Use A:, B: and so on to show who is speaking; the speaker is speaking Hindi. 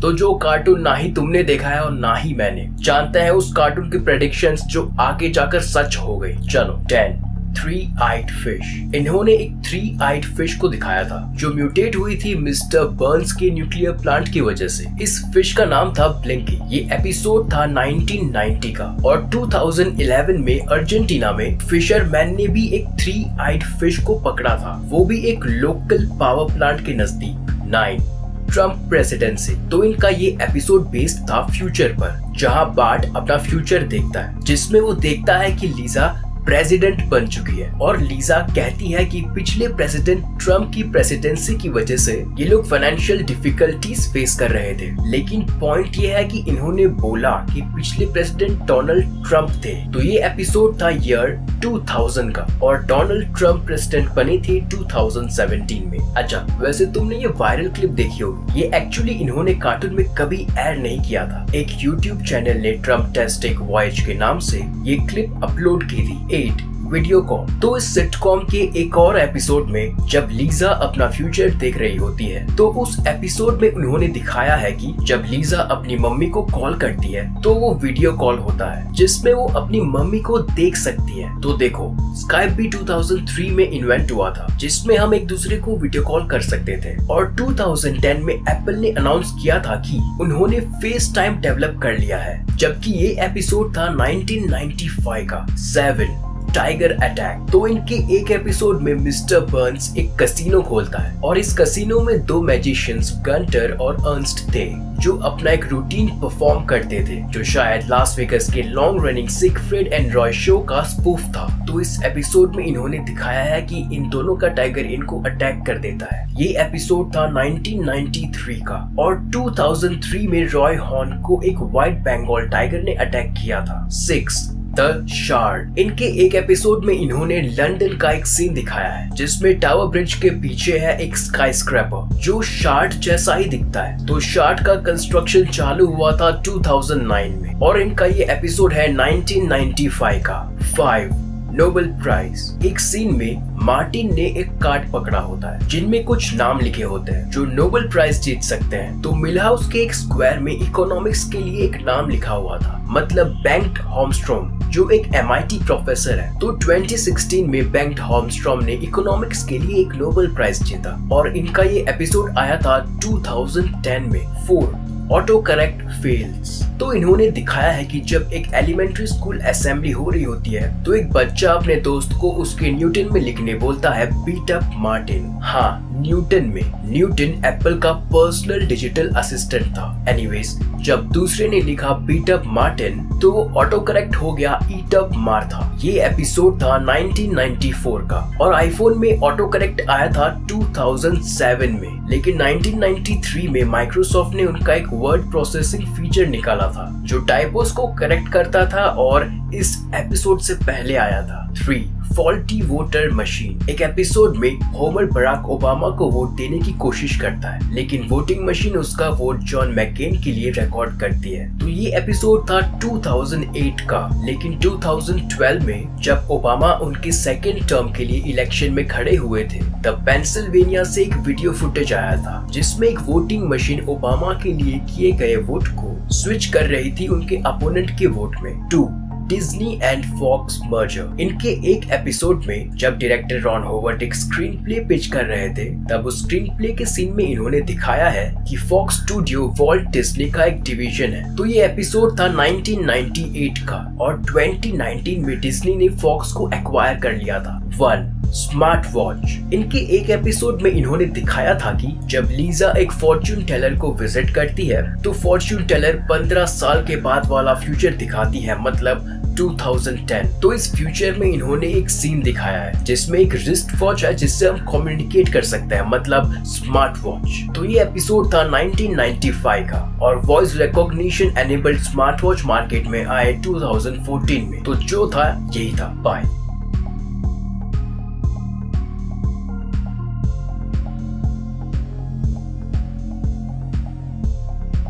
A: तो जो कार्टून ना ही तुमने देखा है और ना ही मैंने, जानते हैं उस कार्टून की प्रेडिक्शंस जो आगे जाकर सच हो गई। चलो 10 3-eyed फिश। इन्होंने एक 3-eyed फिश को दिखाया था जो म्यूटेट हुई थी मिस्टर बर्न्स के न्यूक्लियर प्लांट की वजह से। इस फिश का नाम था ब्लिंकी। ये एपिसोड था 1990 का और 2011 में अर्जेंटीना में फिशरमैन ने भी एक 3-eyed फिश को पकड़ा था, वो भी एक लोकल पावर प्लांट के नजदीक। 9 ट्रम्प प्रेसिडेंसी। तो इनका ये एपिसोड बेस्ड था फ्यूचर पर, जहां बार्ट अपना फ्यूचर देखता है, जिसमें वो देखता है कि लीजा प्रेसिडेंट बन चुकी है और लीजा कहती है कि पिछले प्रेसिडेंट ट्रम्प की प्रेसिडेंसी की वजह से ये लोग फाइनेंशियल डिफिकल्टीज फेस कर रहे थे। लेकिन पॉइंट ये है कि इन्होंने बोला कि पिछले प्रेसिडेंट डोनाल्ड ट्रम्प थे। तो ये एपिसोड था ईयर 2000 का और डोनाल्ड ट्रम्प प्रेसिडेंट बने थे 2017 में। अच्छा, वैसे तुमने ये वायरल क्लिप देखी होगी, ये एक्चुअली इन्होंने कार्टून में कभी ऐड नहीं किया था। एक यूट्यूब चैनल ने ट्रम्प टेस्टिंग वॉयज के नाम से ये क्लिप अपलोड की थी। 8 वीडियो कॉल। तो इस सिटकॉम के एक और एपिसोड में जब लीजा अपना फ्यूचर देख रही होती है, तो उस एपिसोड में उन्होंने दिखाया है कि जब लीजा अपनी मम्मी को कॉल करती है तो वो वीडियो कॉल होता है जिसमें वो अपनी मम्मी को देख सकती है। तो देखो, स्काइप भी 2003 में इन्वेंट हुआ था जिसमें हम एक दूसरे को वीडियो कॉल कर सकते थे और 2010 में एप्पल ने अनाउंस किया था कि उन्होंने फेस टाइम डेवलप कर लिया है। जबकि ये एपिसोड था 1995 का। 7 टाइगर अटैक। तो इनके एक एपिसोड में मिस्टर बर्न्स एक कसिनो खोलता है और इस कसिनो में 2 मैजिशियंस गंटर और अर्नस्ट थे जो अपना एक रूटीन परफॉर्म करते थे जो शायद लास वेगस के long running Siegfried and Roy show का स्पूफ था। तो इस एपिसोड में इन्होंने दिखाया है कि इन दोनों का टाइगर इनको अटैक कर देता है। ये एपिसोड था 1993 का और 2003 में रॉय हॉर्न को एक व्हाइट बंगाल टाइगर ने अटैक किया था। 6 द शार्ड। इनके एक एपिसोड में इन्होंने लंदन का एक सीन दिखाया है जिसमें टावर ब्रिज के पीछे है एक स्काई स्क्रैपर जो शार्ड जैसा ही दिखता है। तो शार्ड का कंस्ट्रक्शन चालू हुआ था 2009 में और इनका ये एपिसोड है 1995 का। 5 नोबेल प्राइज। एक सीन में मार्टिन ने एक कार्ड पकड़ा होता है जिनमें कुछ नाम लिखे होते हैं जो नोबेल प्राइज जीत सकते हैं। तो मिलहाउस के एक स्क्वायर में इकोनॉमिक्स के लिए एक नाम लिखा हुआ था, मतलब बेंट होमस्ट्रोम, जो एक MIT प्रोफेसर है। तो 2016 में बेंट होमस्ट्रोम ने इकोनॉमिक्स के लिए एक नोबेल प्राइज जीता और इनका ये एपिसोड आया था 2010 में। 4 ऑटो करेक्ट फेल्स। तो इन्होंने दिखाया है कि जब एक एलिमेंट्री स्कूल असेंबली हो रही होती है तो एक बच्चा अपने दोस्त को उसके न्यूटन में लिखने बोलता है बीट अप मार्टिन। हाँ, न्यूटन में। न्यूटन एप्पल का पर्सनल डिजिटल असिस्टेंट था। एनीवेज, जब दूसरे ने लिखा बीट अप मार्टिन तो वो ऑटो करेक्ट हो गया ईट अप मार्था। ये एपिसोड था 1994 का और आईफोन में ऑटो करेक्ट आया था 2007 में, लेकिन 1993 में माइक्रोसॉफ्ट ने उनका एक वर्ड प्रोसेसिंग फीचर निकाला था जो टाइपोस को करेक्ट करता था और इस एपिसोड से पहले आया था। 3 फॉल्टी वोटर मशीन। एक एपिसोड में होमर बराक ओबामा को वोट देने की कोशिश करता है लेकिन वोटिंग मशीन उसका वोट जॉन मैकेन के लिए रिकॉर्ड करती है। तो ये एपिसोड था 2008 का, लेकिन 2012 में जब ओबामा उनके सेकेंड टर्म के लिए इलेक्शन में खड़े हुए थे तब पेंसिल्वेनिया से एक वीडियो फुटेज आया था जिसमें एक वोटिंग मशीन ओबामा के लिए किए गए वोट को स्विच कर रही थी उनके अपोनेंट के वोट में। 2 डिज्नी एंड फॉक्स मर्जर। इनके एक एपिसोड में जब डायरेक्टर रॉन होवर्ट एक स्क्रीन प्ले पिच कर रहे थे तब उस स्क्रीन प्ले के सीन में इन्होंने दिखाया है कि फॉक्स स्टूडियो वॉल्ट डिज्नी का एक डिवीजन है। तो ये एपिसोड था 1998 का और 2019 में डिज्नी ने फॉक्स को एक्वायर कर लिया था। 1 स्मार्ट वॉच। इनके एक एपिसोड में इन्होंने दिखाया था कि जब लीजा एक फॉर्च्यून टेलर को विजिट करती है तो फॉर्च्यून टेलर 15 साल के बाद वाला फ्यूचर दिखाती है, मतलब 2010। तो इस फ्यूचर में इन्होंने एक सीन दिखाया है जिसमें एक रिस्ट वॉच है जिससे हम कम्युनिकेट कर सकते हैं, मतलब स्मार्ट वॉच। तो ये एपिसोड था 1995 का और voice recognition enabled smart watch market में आए 2014 में। तो जो था यही था। बाय।